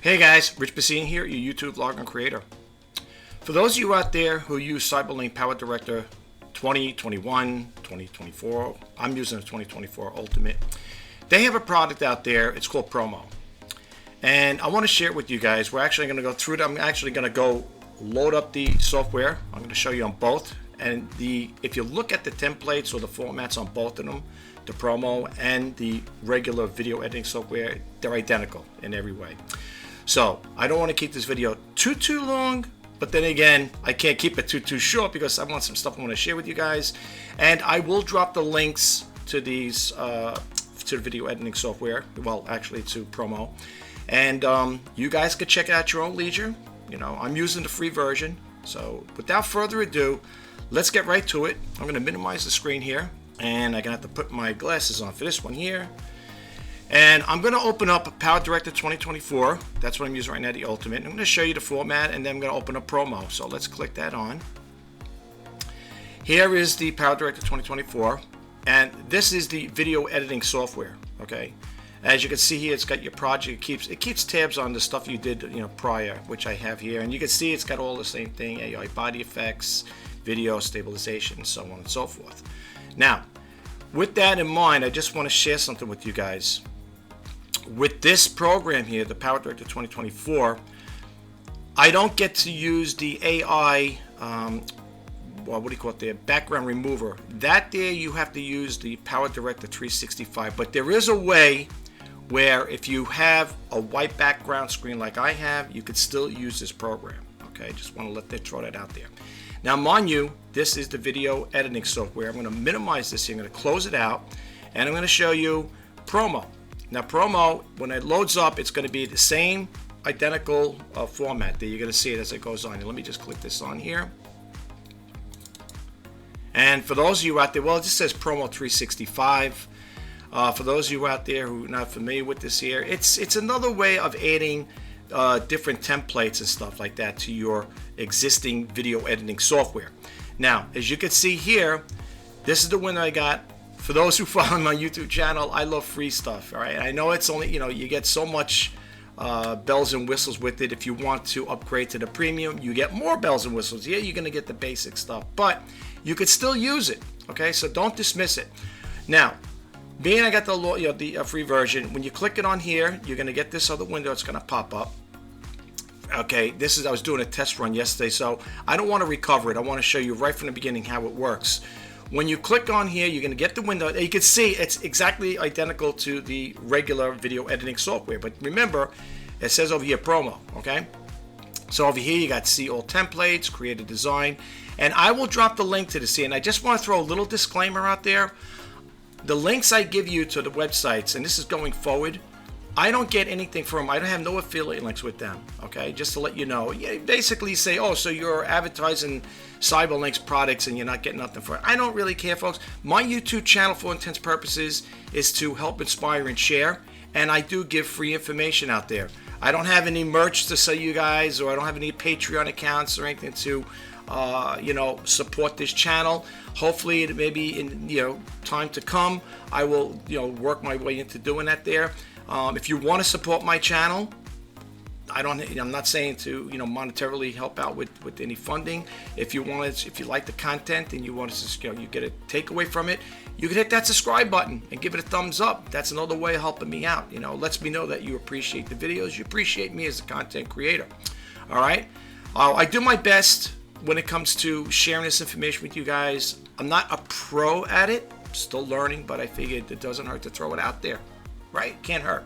Hey guys, Rich Basine here, your YouTube vlogger and creator. For those of you out there who use Cyberlink Power Director 2021, 2024, I'm using the 2024 Ultimate. They have a product out there, it's called Promeo. And I want to share it with you guys. We're actually going to go through it. I'm actually going to go load up the software. I'm going to show you on both. And if you look at the templates or the formats on both of them, the Promeo and the regular video editing software, they're identical in every way. So I don't want to keep this video too long, but then again, I can't keep it too short because I want some stuff I want to share with you guys. And I will drop the links to these to the video editing software. Well, actually to Promeo, and you guys can check it out at your own leisure. You know, I'm using the free version. So without further ado, let's get right to it. I'm going to minimize the screen here, and I'm going to have to put my glasses on for this one here. And I'm going to open up Power Director 2024. That's what I'm using right now, the Ultimate. I'm going to show you the format, and then I'm going to open up Promeo. So let's click that on. Here is the Power Director 2024, and this is the video editing software. Okay, as you can see here, it's got your project. It keeps tabs on the stuff you did, prior, which I have here, and you can see it's got all the same thing: AI, body effects, video stabilization, so on and so forth. Now, with that in mind, I just want to share something with you guys. With this program here, the Power Director 2024, I don't get to use the AI, what do you call it there, background remover. That there you have to use the Power Director 365, but there is a way where if you have a white background screen like I have, you could still use this program. Okay, just want to throw that out there. Now, mind you, this is the video editing software. I'm going to minimize this here. I'm going to close it out, and I'm going to show you Promeo. Now, Promeo, when it loads up, it's going to be the same identical format that you're going to see it as it goes on. And let me just click this on here. And for those of you out there, well, it just says Promeo 365. For those of you out there who are not familiar with this here, it's another way of adding different templates and stuff like that to your existing video editing software. Now, as you can see here, this is the window I got. For those who follow my YouTube channel, I love free stuff. All right, I know it's only, you get so much bells and whistles with it. If you want to upgrade to the premium, you get more bells and whistles. Yeah, you're gonna get the basic stuff, but you could still use it. Okay, so don't dismiss it. Now, being I got the free version, when you click it on here, you're gonna get this other window. It's gonna pop up. Okay, I was doing a test run yesterday, so I don't want to recover it. I want to show you right from the beginning how it works. When you click on here, you're going to get the window. You can see it's exactly identical to the regular video editing software. But remember, it says over here Promeo, okay? So over here, you got see all templates, create a design. And I will drop the link to this here. And I just want to throw a little disclaimer out there. The links I give you to the websites, and this is going forward, I don't get anything from them. I don't have no affiliate links with them, okay? Just to let you know. You basically say, oh, so you're advertising Cyberlink's products and you're not getting nothing for it. I don't really care, folks. My YouTube channel, for intents purposes, is to help inspire and share, and I do give free information out there. I don't have any merch to sell you guys, or I don't have any Patreon accounts or anything to support this channel. Hopefully, maybe in time to come, I will work my way into doing that there. If you want to support my channel, I'm not saying to monetarily help out with any funding. If you like the content and you want to you get a takeaway from it, you can hit that subscribe button and give it a thumbs up. That's another way of helping me out. Lets me know that you appreciate the videos, you appreciate me as a content creator. All right, I do my best when it comes to sharing this information with you guys. I'm not a pro at it, still learning, but I figured it doesn't hurt to throw it out there. Right? Can't hurt.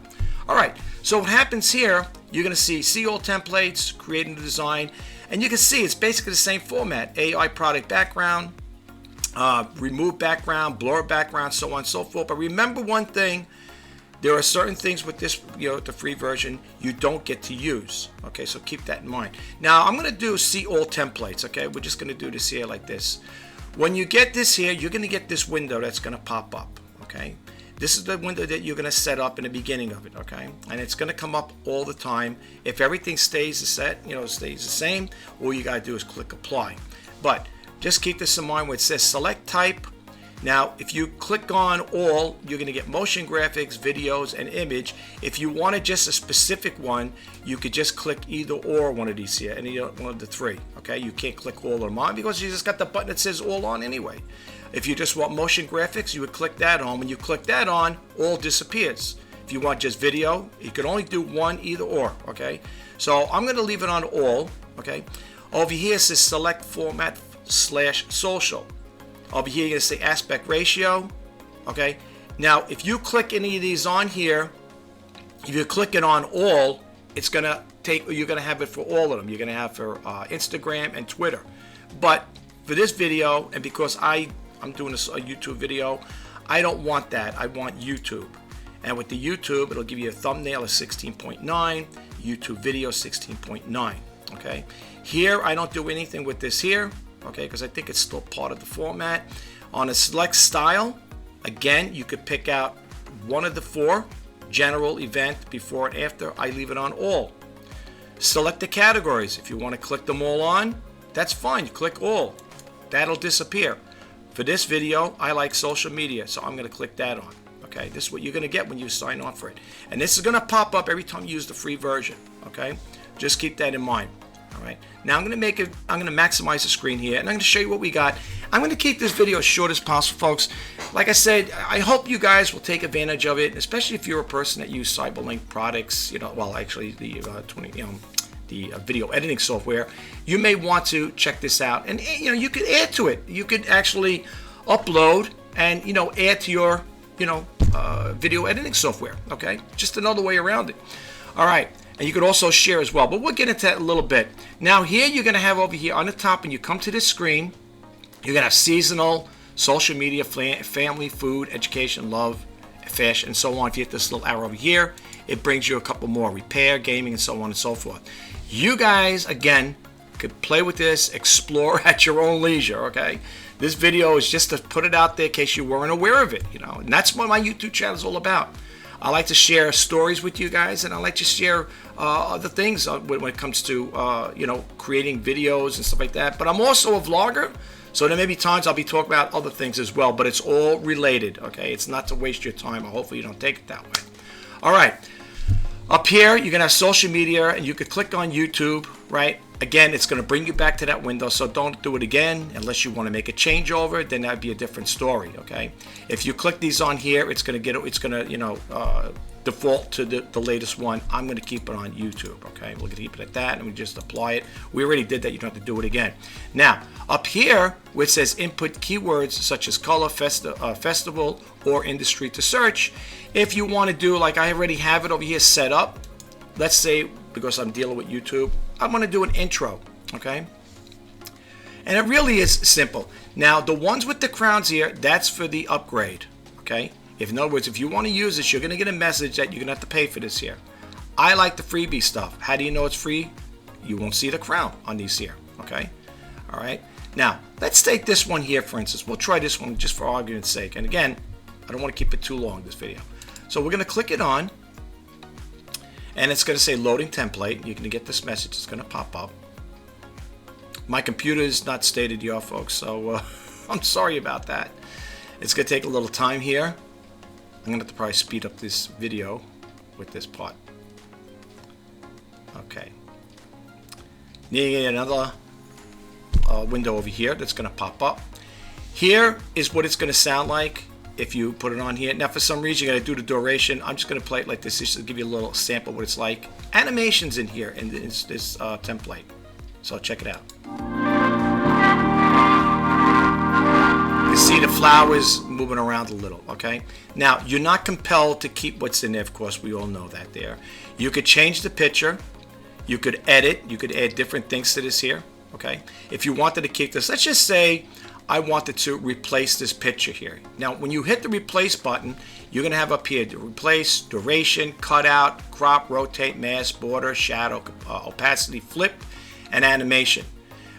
All right. So what happens here, you're going to see all templates, creating the design, and you can see it's basically the same format: AI product background, remove background, blur background, so on and so forth. But remember one thing: there are certain things with this, the free version, you don't get to use. Okay, so keep that in mind. Now I'm going to do see all templates. Okay, we're just going to do this here like this. When you get this here, you're going to get this window that's going to pop up. Okay. This is the window that you're going to set up in the beginning of it, okay? And it's going to come up all the time. If everything stays stays the same, all you got to do is click apply. But just keep this in mind where it says select type. Now, if you click on all, you're going to get motion graphics, videos, and image. If you wanted just a specific one, you could just click either or one of these here, any one of the three. Okay, you can't click all of them on because you just got the button that says all on anyway. If you just want motion graphics, you would click that on. When you click that on, all disappears. If you want just video, you can only do one, either or. Okay, so I'm going to leave it on all. Okay, over here it says select format / social. Over here, you're going to say aspect ratio. Okay. Now, if you click any of these on here, if you click it on all, it's going to take, you're going to have it for all of them. You're going to have for Instagram and Twitter. But for this video, and because I'm doing a YouTube video, I don't want that. I want YouTube. And with the YouTube, it'll give you a thumbnail of 16.9, YouTube video 16.9. Okay. Here, I don't do anything with this here. Okay, because I think it's still part of the format. On a select style, again, you could pick out one of the four: general, event, before and after. I leave it on all. Select the categories. If you want to click them all on, that's fine. You click all. That'll disappear. For this video, I like social media, so I'm going to click that on. Okay, this is what you're going to get when you sign on for it. And this is going to pop up every time you use the free version. Okay, just keep that in mind. All right. Now I'm going to maximize the screen here, and I'm going to show you what we got. I'm going to keep this video as short as possible, folks. Like I said, I hope you guys will take advantage of it, especially if you're a person that uses Cyberlink products. You know, well, actually the video editing software. You may want to check this out, and you know, you could add to it. You could actually upload and add to your video editing software. Okay, just another way around it. All right. And you could also share as well, but we'll get into that in a little bit. Now here you're going to have over here on the top, and you come to this screen, you're going to have seasonal, social media, family, food, education, love, fashion, and so on. If you hit this little arrow over here, it brings you a couple more: repair, gaming, and so on and so forth. You guys, again, could play with this, explore at your own leisure, okay? This video is just to put it out there in case you weren't aware of it, and that's what my YouTube channel is all about. I like to share stories with you guys, and I like to share other things when it comes to creating videos and stuff like that. But I'm also a vlogger, so there may be times I'll be talking about other things as well. But it's all related, okay? It's not to waste your time, or hopefully you don't take it that way. All right, up here you're gonna have social media, and you could click on YouTube, right? Again, it's going to bring you back to that window, so don't do it again unless you want to make a changeover. Then that'd be a different story. Okay, if you click these on here, it's going to default to the latest one. I'm going to keep it on YouTube. Okay, we're going to keep it at that, and we just apply it. We already did that. You don't have to do it again. Now up here where it says input keywords such as color, festival, or industry to search, if you want to do, like I already have it over here set up, let's say, because I'm dealing with YouTube, I'm going to do an intro, okay? And it really is simple. Now, the ones with the crowns here, that's for the upgrade, okay? In other words, if you want to use this, you're going to get a message that you're going to have to pay for this here. I like the freebie stuff. How do you know it's free? You won't see the crown on these here, okay? All right. Now, let's take this one here, for instance. We'll try this one just for argument's sake. And again, I don't want to keep it too long, this video. So we're going to click it on. And it's going to say loading template. You're going to get this message. It's going to pop up. My computer is not state of the art, folks, so I'm sorry about that. It's going to take a little time here. I'm going to have to probably speed up this video with this part. Okay. Need another window over here that's going to pop up. Here is what it's going to sound like if you put it on here. Now, for some reason, you're going to do the duration. I'm just going to play it like this just to give you a little sample of what it's like. Animations in here in this template. So check it out. You see the flowers moving around a little, okay? Now, you're not compelled to keep what's in there, of course. We all know that there. You could change the picture. You could edit. You could add different things to this here, okay? If you wanted to keep this, let's just say I wanted to replace this picture here. Now, when you hit the replace button, you're going to have up here to replace, duration, cutout, crop, rotate, mask, border, shadow, opacity, flip, and animation.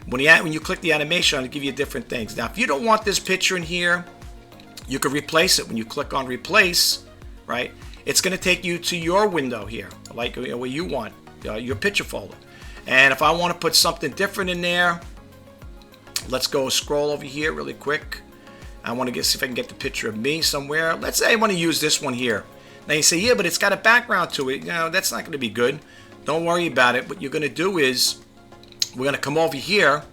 When you click the animation, it'll give you different things. Now, if you don't want this picture in here, you can replace it. When you click on replace, right, it's going to take you to your window here, like where you want your picture folder. And if I want to put something different in there, let's go scroll over here really quick. I want to see if I can get the picture of me somewhere. Let's say I want to use this one here. Now you say, yeah, but it's got a background to it. You know, that's not going to be good. Don't worry about it. What you're going to do is we're going to come over here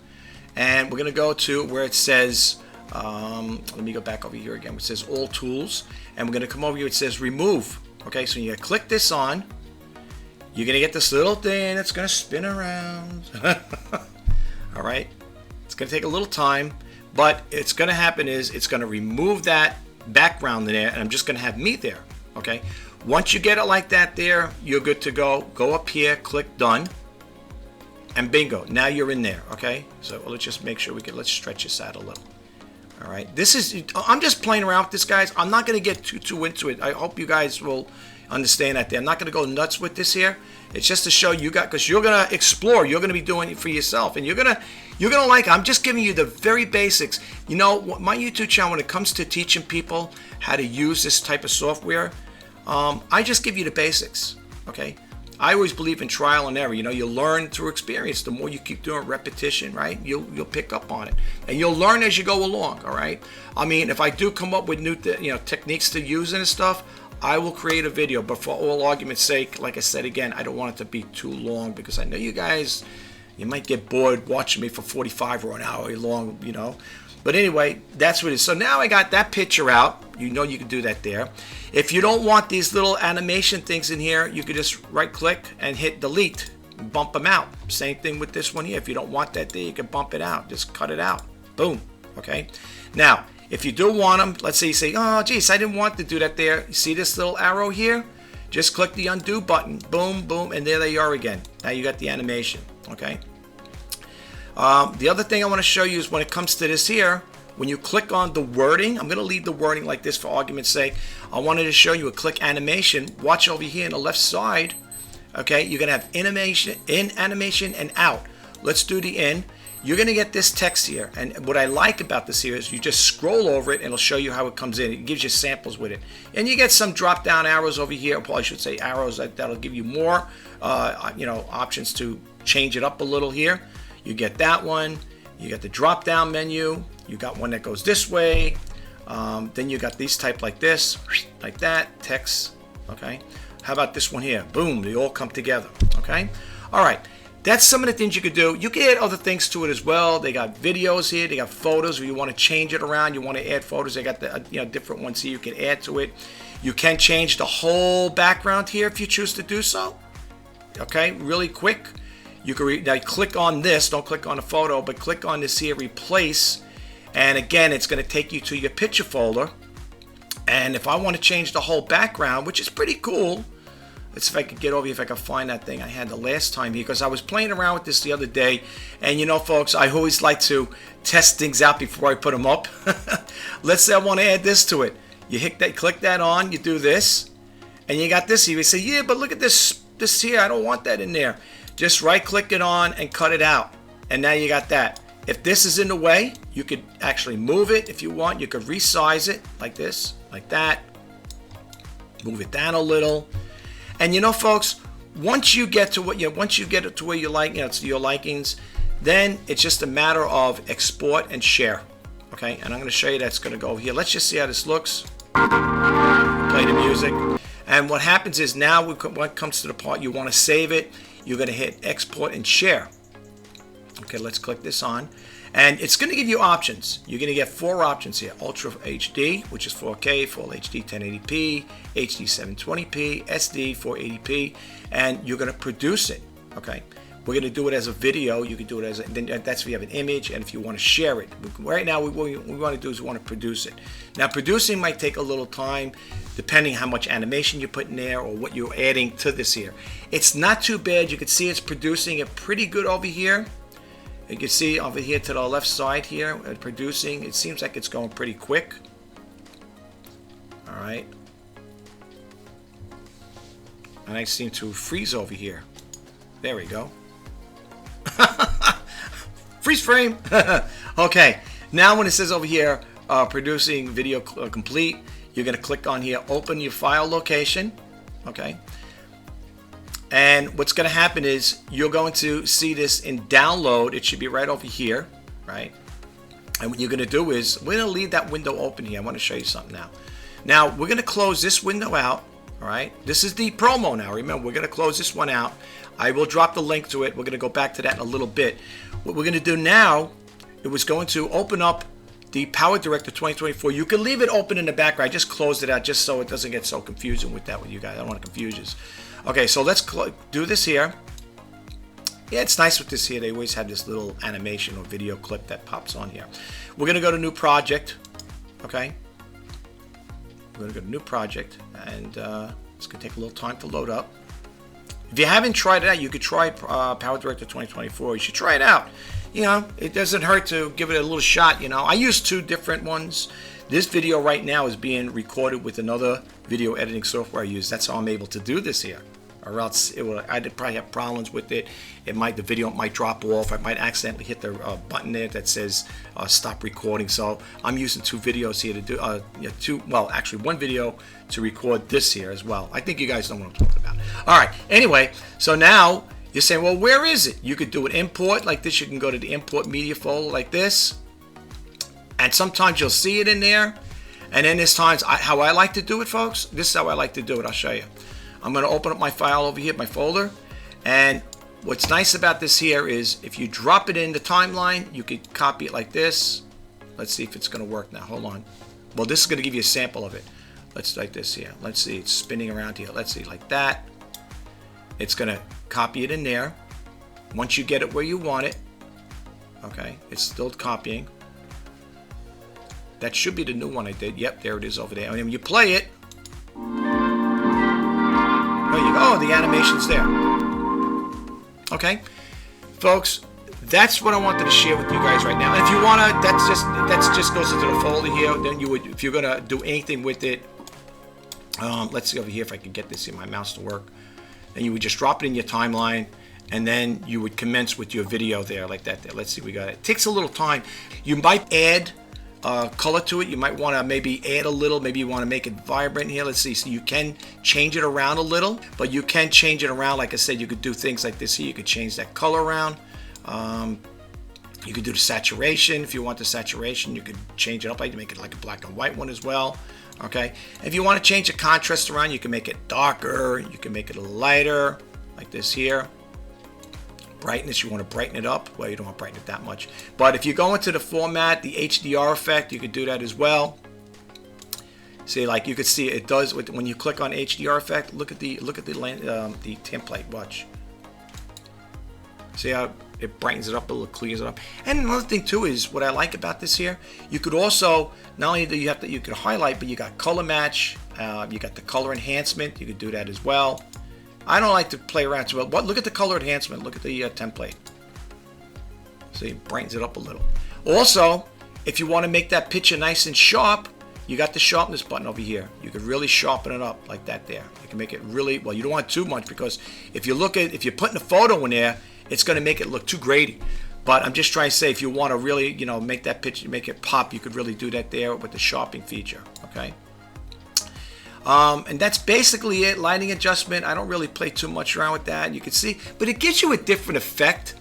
and we're going to go to where it says, let me go back over here again. It says all tools, and we're going to come over here. It says remove. Okay, so you click this on. You're going to get this little thing that's going to spin around. All right. It's going to take a little time, but it's going to happen is it's going to remove that background there, and I'm just going to have me there. Okay. Once you get it like that there, you're good to go. Go up here, click done, and bingo. Now you're in there. Okay. So let's just make sure let's stretch this out a little. All right. I'm just playing around with this, guys. I'm not going to get too into it. I hope you guys will understand that there. I'm not going to go nuts with this here. It's just to show you guys, because you're going to explore. You're going to be doing it for yourself, and you're going to like it. I'm just giving you the very basics. You know, my YouTube channel, when it comes to teaching people how to use this type of software, I just give you the basics. Okay. I always believe in trial and error. You know, you learn through experience. The more you keep doing repetition, right, you'll pick up on it, and you'll learn as you go along. All right. I mean, if I do come up with new, techniques to use and stuff, I will create a video. But for all argument's sake, like I said again, I don't want it to be too long, because I know you guys, you might get bored watching me for 45 or an hour long. You know. But anyway, that's what it is. So now I got that picture out. You know you can do that there. If you don't want these little animation things in here, you can just right click and hit delete. Bump them out. Same thing with this one here. If you don't want that there, you can bump it out. Just cut it out. Boom. Okay. Now, if you do want them, let's say you say, oh, geez, I didn't want to do that there. You see this little arrow here? Just click the undo button. Boom, boom, and there they are again. Now you got the animation. Okay. The other thing I want to show you is when it comes to this here, when you click on the wording, I'm going to leave the wording like this for argument's sake. I wanted to show you a click animation. Watch over here on the left side. Okay, you're going to have animation, in, animation, and out. Let's do the in. You're going to get this text here. And what I like about this here is you just scroll over it and it'll show you how it comes in. It gives you samples with it. And you get some drop down arrows over here. Or I should say arrows that'll give you more options to change it up a little here. You get that one. You get the drop down menu. You got one that goes this way. Then you got these type like this, like that, text. Okay. How about this one here? Boom, they all come together. Okay. All right. That's some of the things you could do. You can add other things to it as well. They got videos here. They got photos where you want to change it around. You want to add photos. They got the different ones here you can add to it. You can change the whole background here if you choose to do so. Okay, really quick. You can now click on this. Don't click on the photo, but click on this here, replace. And again, it's going to take you to your picture folder. And if I want to change the whole background, which is pretty cool. Let's see if I can get over here, if I can find that thing I had the last time here, because I was playing around with this the other day. And you know, folks, I always like to test things out before I put them up. Let's say I want to add this to it. You hit that, click that on, you do this, and you got this here. You say, yeah, but look at this here. I don't want that in there. Just right click it on and cut it out. And now you got that. If this is in the way, you could actually move it if you want. You could resize it like this, like that. Move it down a little. And you know, folks, once you get to where you like, to your likings, then it's just a matter of export and share. Okay, and I'm going to show you that's going to go over here. Let's just see how this looks. Play the music. And what happens is now when it comes to the part you want to save it, you're going to hit export and share. Okay, let's click this on. And it's going to give you options. You're going to get 4 options here. Ultra HD, which is 4K, Full HD 1080p, HD 720p, SD 480p, and you're going to produce it. Okay, we're going to do it as a video. You can do it that's if you have an image, and if you want to share it. Right now, what we want to do is we want to produce it. Now, producing might take a little time, depending how much animation you put in there or what you're adding to this here. It's not too bad. You can see it's producing it pretty good over here. You can see over here to the left side here, producing. It seems like it's going pretty quick. All right. And I seem to freeze over here. There we go. Freeze frame. Okay. Now when it says over here, producing video complete, you're going to click on here, open your file location. Okay. And what's going to happen is you're going to see this in download. It should be right over here, right? And what you're going to do is, we're going to leave that window open here. I want to show you something now. Now, we're going to close this window out, all right? This is the promo now. Remember, we're going to close this one out. I will drop the link to it. We're going to go back to that in a little bit. What we're going to do now, it was going to open up the Power Director 2024. You can leave it open in the background. I just closed it out just so it doesn't get so confusing with that with you guys. I don't want to confuse you. Okay, so let's do this here. Yeah, it's nice with this here. They always have this little animation or video clip that pops on here. We're going to go to New Project. Okay. We're going to go to New Project. And it's going to take a little time to load up. If you haven't tried it out, you could try Power Director 2024. You should try it out. You know, it doesn't hurt to give it a little shot, you know. I use 2 different ones. This video right now is being recorded with another video editing software I use. That's how I'm able to do this here. Or else I'd probably have problems with it. The video might drop off. I might accidentally hit the button there that says stop recording. So I'm using 2 videos here to do, actually 1 video to record this here as well. I think you guys know what I'm talking about. All right, anyway, so now you're saying, well, where is it? You could do an import like this. You can go to the import media folder like this. And sometimes you'll see it in there. And then there's times, how I like to do it, folks. This is how I like to do it. I'll show you. I'm going to open up my file over here, my folder. And what's nice about this here is if you drop it in the timeline, you could copy it like this. Let's see if it's going to work now. Hold on. Well, this is going to give you a sample of it. Let's like this here. Let's see. It's spinning around here. Let's see, like that. It's going to copy it in there. Once you get it where you want it. Okay. It's still copying. That should be the new one I did. Yep, there it is over there. And when you play it, there you go. Oh, the animation's there. Okay, folks, that's what I wanted to share with you guys right now. And if you wanna, that just goes into the folder here. Then you would, if you're gonna do anything with it, let's see over here if I can get this in my mouse to work. Then you would just drop it in your timeline, and then you would commence with your video there like that. There. Let's see, we got it. It takes a little time. You might add color to it. You might want to maybe add a little. Maybe you want to make it vibrant here. Let's see. So you can change it around a little, but you can change it around. Like I said, you could do things like this here. You could change that color around. You could do the saturation. If you want the saturation, you could change it up. I can make it like a black and white one as well. Okay. If you want to change the contrast around, you can make it darker. You can make it a little lighter, like this here. Brightness, you want to brighten it up. Well, you don't want to brighten it that much. But if you go into the format, the HDR effect, you could do that as well. See, like you could see it does when you click on HDR effect. Look at the template. Watch. See how it brightens it up a little, clears it up. And another thing too is what I like about this here. You could also not only do you could highlight, but you got color match. You got the color enhancement. You could do that as well. I don't like to play around too well. But look at the color enhancement. Look at the template. See, it brightens it up a little. Also, if you want to make that picture nice and sharp, you got the sharpness button over here. You can really sharpen it up like that there. You can make it really, well, you don't want too much because if you're putting a photo in there, it's going to make it look too grainy. But I'm just trying to say, if you want to really, you know, make that picture, make it pop, you could really do that there with the sharpening feature. Okay. And that's basically it. Lighting adjustment, I don't really play too much around with that. You can see, but it gives you a different effect.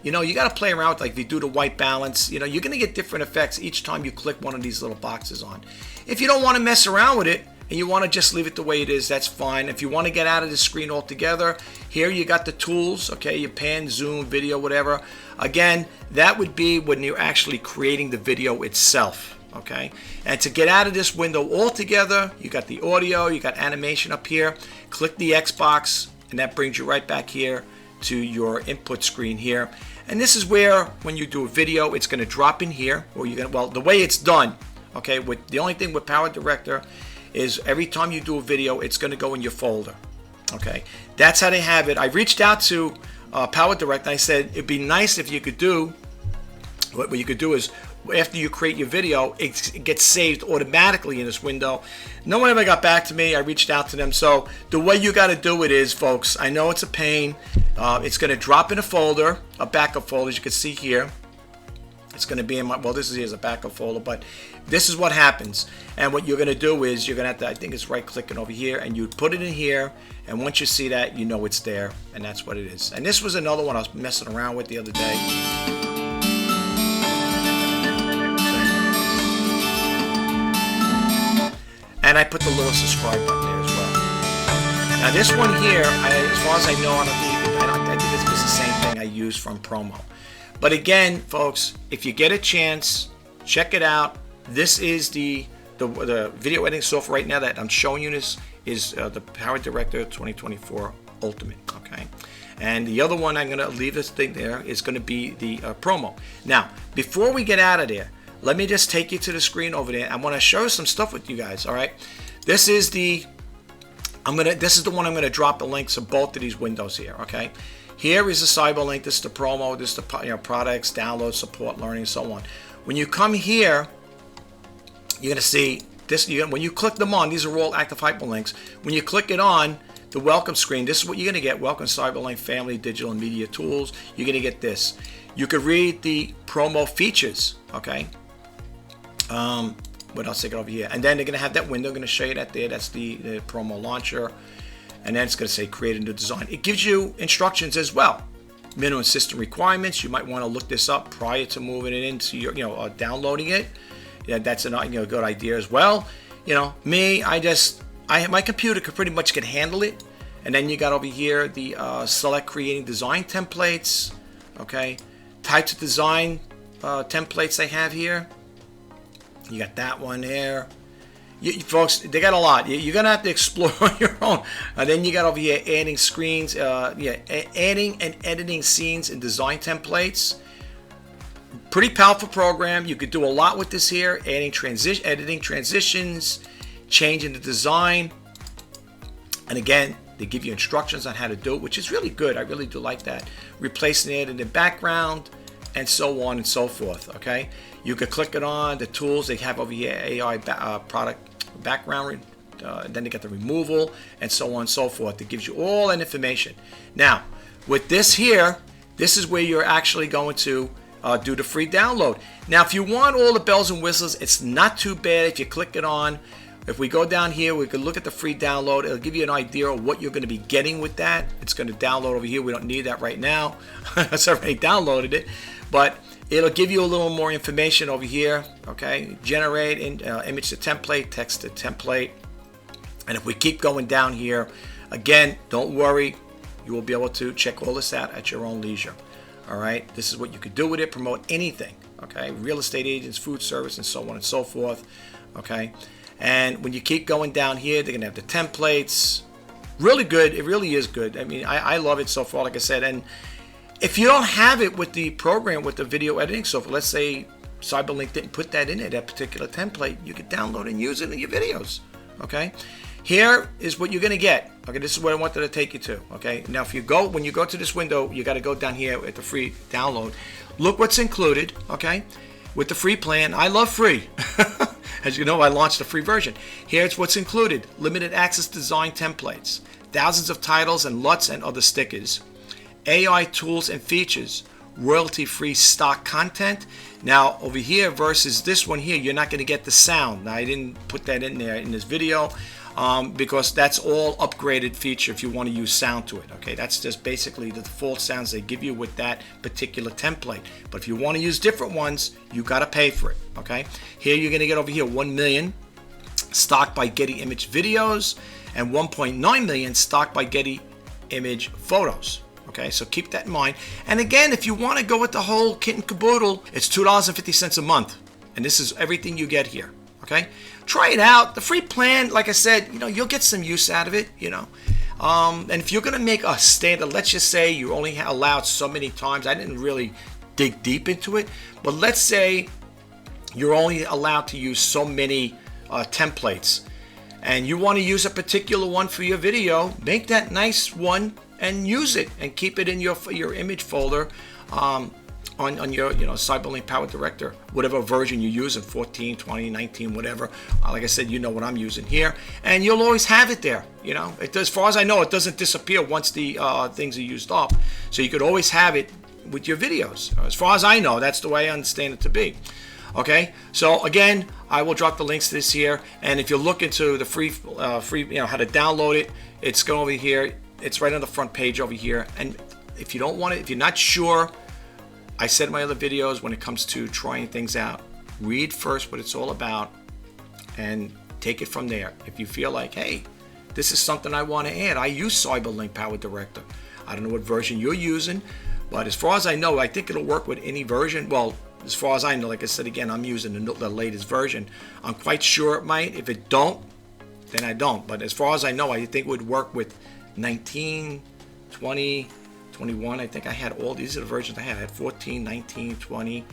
You know, you got to play around with, like if you do the white balance, you know, you're going to get different effects each time you click one of these little boxes on. If you don't want to mess around with it and you want to just leave it the way it is, that's fine. If you want to get out of the screen altogether, here you got the tools, okay, you pan, zoom, video, whatever. Again, that would be when you're actually creating the video itself. Okay, and to get out of this window altogether, you got the audio, you got animation up here. Click the Xbox, and that brings you right back here to your input screen here. And this is where, when you do a video, it's going to drop in here, or you're going to, well, the way it's done. Okay, with the only thing with Power Director is every time you do a video, it's going to go in your folder. Okay, that's how they have it. I reached out to Power Director. I said it'd be nice if you could do. What you could do is, after you create your video, it gets saved automatically in this window. No one ever got back to me. I reached out to them. So the way you got to do it is, folks, I know it's a pain. It's going to drop in a folder, a backup folder, as you can see here. It's going to be in my, well, this is here's a backup folder, but this is what happens. And what you're going to do is you're going to have to, I think it's right clicking over here, and you put it in here. And once you see that, you know it's there, and that's what it is. And this was another one I was messing around with the other day. and I put the little subscribe button there as well. Now this one here, as far as I know, I think this was the same thing I used from Promo. But again, folks, if you get a chance, check it out. This is the video editing software right now that I'm showing you. This is the Power Director 2024 Ultimate. Okay, and the other one I'm going to leave this thing there is going to be the Promo. Now, before we get out of there, let me just take you to the screen over there. I want to show some stuff with you guys. All right, this is the one I'm going to drop the links of both of these windows here. Okay. Here is the Cyberlink, this is the Promo, this is the products, download, support, learning, and so on. When you come here, you're going to see this. When you click them on, these are all active hyperlinks. When you click it on, the welcome screen, this is what you're going to get. Welcome Cyberlink Family Digital and Media Tools. You're going to get this. You could read the Promo features, okay? What else? Take it over here. And then they're going to have that window. Going to show you that there. That's the Promo launcher. And then it's going to say create a new design. It gives you instructions as well. Minimum system requirements. You might want to look this up prior to moving it into your, downloading it. Yeah, that's a good idea as well. Me, my computer pretty much can handle it. And then you got over here the select creating design templates. Okay, types of design templates they have here. You got that one there. Folks, they got a lot. You're gonna have to explore on your own. And then you got over here adding screens, adding and editing scenes and design templates. Pretty powerful program. You could do a lot with this here. Editing transitions, changing the design, and again, they give you instructions on how to do it, which is really good. I really do like that. Replacing it in the background, and so on and so forth. Okay, you could click it on the tools they have over here, AI product background, then they got the removal and so on and so forth. It gives you all that information. Now with this here, this is where you're actually going to do the free download. Now if you want all the bells and whistles, it's not too bad if you click it on. If we go down here, we can look at the free download. It'll give you an idea of what you're going to be getting with that. It's going to download over here. We don't need that right now. It's already downloaded it, but it'll give you a little more information over here. Okay, generate image to template, text to template. And if we keep going down here, again, don't worry. You will be able to check all this out at your own leisure. All right, this is what you could do with it. Promote anything. Okay, real estate agents, food service, and so on and so forth. Okay. And when you keep going down here, they're going to have the templates. Really good. It really is good. I mean, I love it so far, like I said. And if you don't have it with the program, with the video editing software, let's say Cyberlink didn't put that in it, that particular template, you could download and use it in your videos. Okay. Here is what you're going to get. Okay. This is what I wanted to take you to. Okay. Now, when you go to this window, you got to go down here at the free download. Look what's included. Okay. With the free plan, I love free. As you know, I launched a free version. Here's what's included. Limited access design templates, thousands of titles and LUTs and other stickers, AI tools and features, royalty-free stock content. Now, over here versus this one here, you're not going to get the sound. Now, I didn't put that in there in this video because that's all upgraded feature if you want to use sound to it. Okay, that's just basically the default sounds they give you with that particular template. But if you want to use different ones, you got to pay for it. Okay, here you're going to get over here 1 million stock by Getty Image videos and 1.9 million stock by Getty Image photos. Okay, so keep that in mind. And again, if you want to go with the whole kit and caboodle, it's $2.50 a month, and this is everything you get here. Okay, try it out. The free plan, like I said, you'll get some use out of it. And if you're gonna make a standard, let's just say you're only allowed so many times. I didn't really dig deep into it, but let's say you're only allowed to use so many templates, and you want to use a particular one for your video. Make that nice one and use it, and keep it in your image folder. On your Cyberlink Power Director, whatever version you use in 14, 20, 19, whatever. Like I said, you know what I'm using here, and you'll always have it there. As far as I know, it doesn't disappear once the things are used up, so you could always have it with your videos. As far as I know, that's the way I understand it to be. Okay, so again, I will drop the links to this here, and if you look into the free, how to download it, it's going over here. It's right on the front page over here. And if you don't want it, if you're not sure, I said in my other videos, when it comes to trying things out, read first what it's all about, and take it from there. If you feel like, hey, this is something I want to add. I use Cyberlink Power Director. I don't know what version you're using, but as far as I know, I think it'll work with any version. Well, as far as I know, like I said again, I'm using the latest version. I'm quite sure it might. If it don't, then I don't. But as far as I know, I think it would work with 19, 20, 21. I think I had all these are the versions I had. I had 14, 19, 20,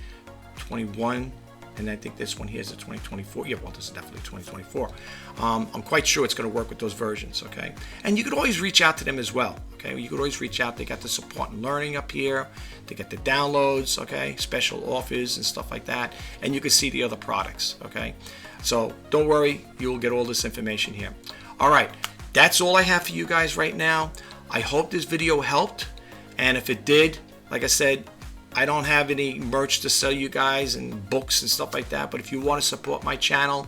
21. And I think this one here is a 2024. Yeah, well, this is definitely 2024. I'm quite sure it's going to work with those versions, okay? And you could always reach out to them as well, okay? You could always reach out. They got the support and learning up here. They get the downloads, okay? Special offers and stuff like that. And you can see the other products, okay? So don't worry. You'll get all this information here. All right. That's all I have for you guys right now. I hope this video helped. And if it did, like I said, I don't have any merch to sell you guys and books and stuff like that, but if you want to support my channel,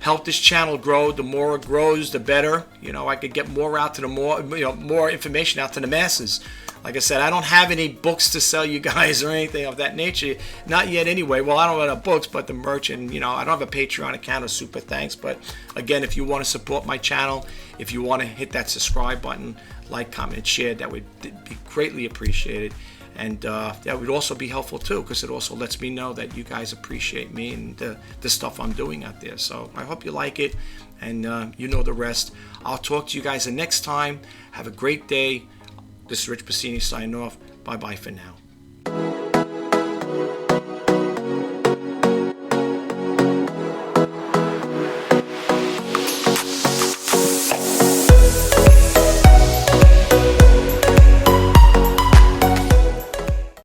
help this channel grow, the more it grows, the better. You know, I could get more out to the more information out to the masses. Like I said, I don't have any books to sell you guys or anything of that nature. Not yet anyway. Well, I don't have books, but the merch, and I don't have a Patreon account or super thanks. But again, if you want to support my channel, if you want to hit that subscribe button, like, comment, share, that would be greatly appreciated. And that would also be helpful too, because it also lets me know that you guys appreciate me and the stuff I'm doing out there. So I hope you like it, and you know the rest. I'll talk to you guys the next time. Have a great day. This is Rich Bassini signing off. Bye-bye for now.